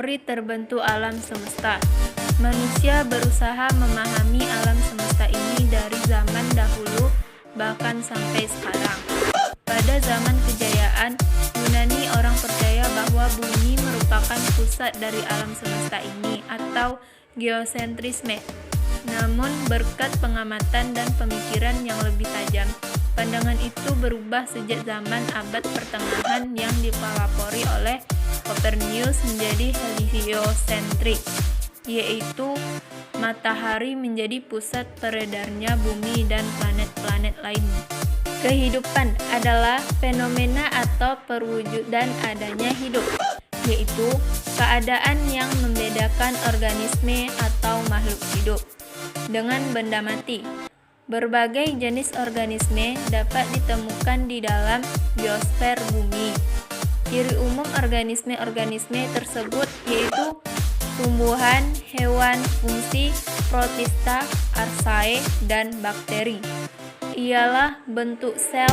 Teori terbentuk alam semesta. Manusia berusaha memahami alam semesta ini dari zaman dahulu bahkan sampai sekarang. Pada zaman kejayaan, Yunani orang percaya bahwa bumi merupakan pusat dari alam semesta ini atau geosentrisme. Namun berkat pengamatan dan pemikiran yang lebih tajam, pandangan itu berubah sejak zaman abad pertengahan yang dipelopori oleh Copernicus menjadi heliosentrik, yaitu matahari menjadi pusat peredarnya bumi dan planet-planet lainnya. Kehidupan adalah fenomena atau perwujudan adanya hidup, yaitu keadaan yang membedakan organisme atau makhluk hidup dengan benda mati. Berbagai jenis organisme dapat ditemukan di dalam biosfer bumi. Ciri umum organisme-organisme tersebut yaitu tumbuhan, hewan, fungsi, protista, archaea, dan bakteri. Ialah bentuk sel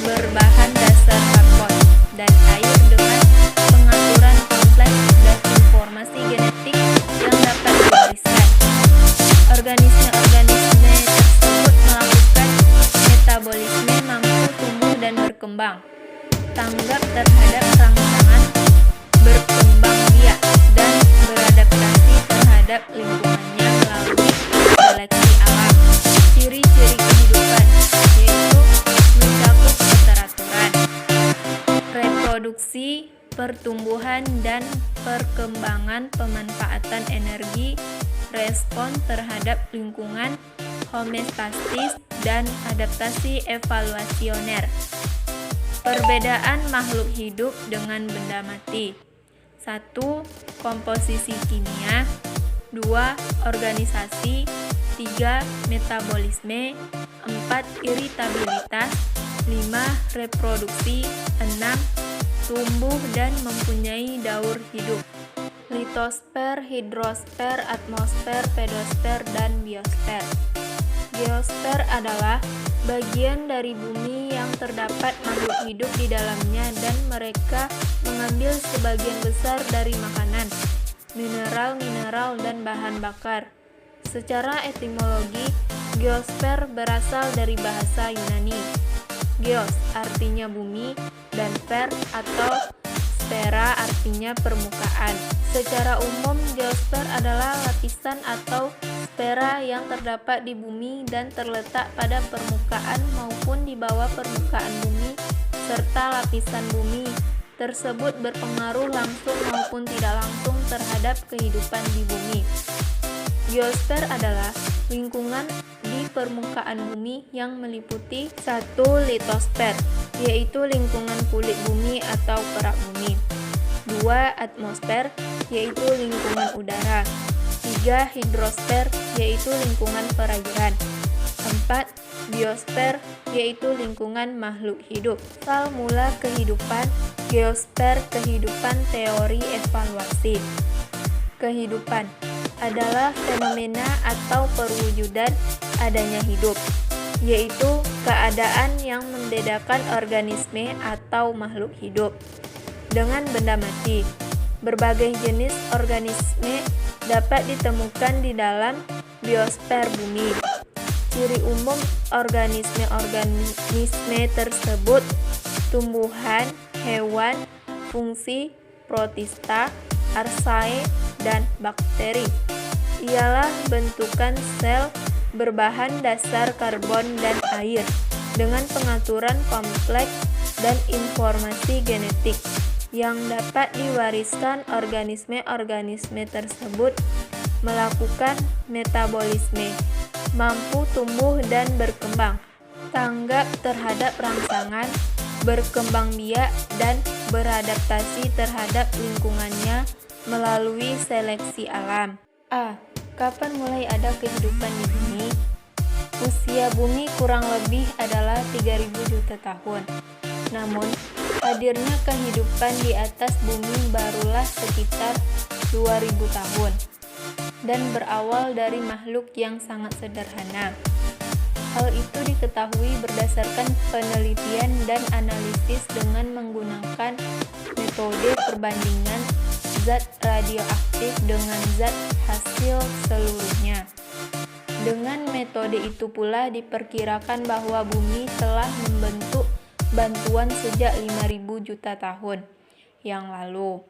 berbahan dasar karbon dan air dengan pengaturan kompleks dan informasi genetik yang dapat diwariskan. Organisme-organisme tersebut melakukan metabolisme, mampu tumbuh dan berkembang, tanggap terhadap rangsangan, berkembang biak, dan beradaptasi terhadap lingkungannya melalui seleksi alam. Ciri-ciri kehidupan yaitu mencakup keteraturan, reproduksi, pertumbuhan dan perkembangan, pemanfaatan energi, respon terhadap lingkungan, homeostasis, dan adaptasi evolusioner. Perbedaan makhluk hidup dengan benda mati. 1. Komposisi kimia. 2. Organisasi. 3. Metabolisme. 4. Iritabilitas. 5. Reproduksi. 6. Tumbuh dan mempunyai daur hidup. Litosfer, hidrosfer, atmosfer, pedosfer, dan biosfer. Geosfer adalah bagian dari bumi yang terdapat makhluk hidup di dalamnya dan mereka mengambil sebagian besar dari makanan, mineral-mineral, dan bahan bakar. Secara etimologi, geosfer berasal dari bahasa Yunani. Geos artinya bumi dan fer atau sfera artinya permukaan. Secara umum, geosfer adalah lapisan atau sfera yang terdapat di bumi dan terletak pada permukaan maupun di bawah permukaan bumi, serta lapisan bumi tersebut berpengaruh langsung maupun tidak langsung terhadap kehidupan di bumi. Geosfer adalah lingkungan di permukaan bumi yang meliputi 1. Litosfer, yaitu lingkungan kulit bumi atau kerak bumi. 2. Atmosfer, yaitu lingkungan udara. 3. Hidrosfer, yaitu lingkungan perairan. 4. Biosfer, yaitu lingkungan makhluk hidup. Asal mula kehidupan, geosfer, kehidupan, teori evaluasi. Kehidupan adalah fenomena atau perwujudan adanya hidup, yaitu keadaan yang membedakan organisme atau makhluk hidup dengan benda mati. Berbagai jenis organisme dapat ditemukan di dalam biosfer bumi. Ciri umum organisme-organisme tersebut tumbuhan, hewan, fungsi, protista, archaea, dan bakteri. Ialah bentukan sel berbahan dasar karbon dan air dengan pengaturan kompleks dan informasi genetik yang dapat diwariskan. Organisme-organisme tersebut melakukan metabolisme, mampu tumbuh dan berkembang, tanggap terhadap rangsangan, berkembang biak, dan beradaptasi terhadap lingkungannya melalui seleksi alam. A. Kapan mulai ada kehidupan di bumi? Usia bumi kurang lebih adalah 3.000 juta tahun. Namun, hadirnya kehidupan di atas bumi barulah sekitar 2.000 tahun dan berawal dari makhluk yang sangat sederhana. Hal itu diketahui berdasarkan penelitian dan analisis dengan menggunakan metode perbandingan zat radioaktif dengan zat hasil seluruhnya. Dengan metode itu pula diperkirakan bahwa bumi telah membentuk batuan sejak 5.000 juta tahun yang lalu.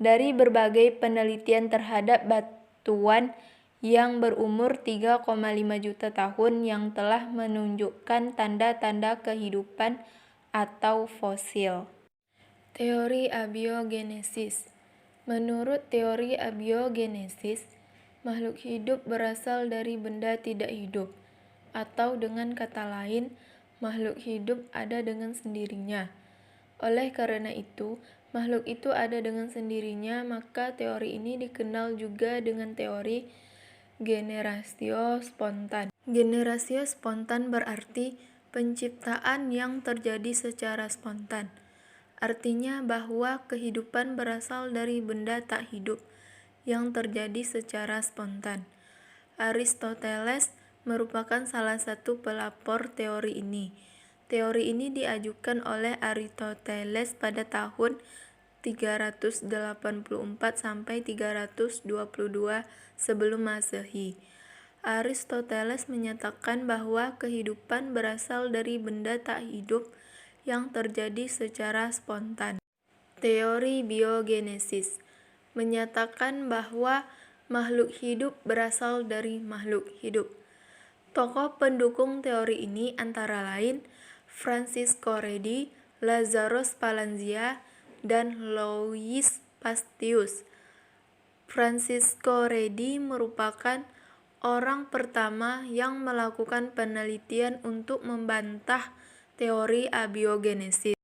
Dari berbagai penelitian terhadap batuan yang berumur 3,5 juta tahun yang telah menunjukkan tanda-tanda kehidupan atau fosil. Teori abiogenesis. Menurut teori abiogenesis, makhluk hidup berasal dari benda tidak hidup, atau dengan kata lain, makhluk hidup ada dengan sendirinya. Oleh karena itu, makhluk itu ada dengan sendirinya, maka teori ini dikenal juga dengan teori generatio spontan. Generatio spontan berarti penciptaan yang terjadi secara spontan. Artinya bahwa kehidupan berasal dari benda tak hidup yang terjadi secara spontan. Aristoteles merupakan salah satu pelapor teori ini. Teori ini diajukan oleh Aristoteles pada tahun 384 sampai 322 sebelum Masehi. Aristoteles menyatakan bahwa kehidupan berasal dari benda tak hidup yang terjadi secara spontan. Teori biogenesis menyatakan bahwa makhluk hidup berasal dari makhluk hidup. Tokoh pendukung teori ini antara lain Francisco Redi, Lazzaro Spallanzani, dan Louis Pasteur. Francisco Redi merupakan orang pertama yang melakukan penelitian untuk membantah teori abiogenesis.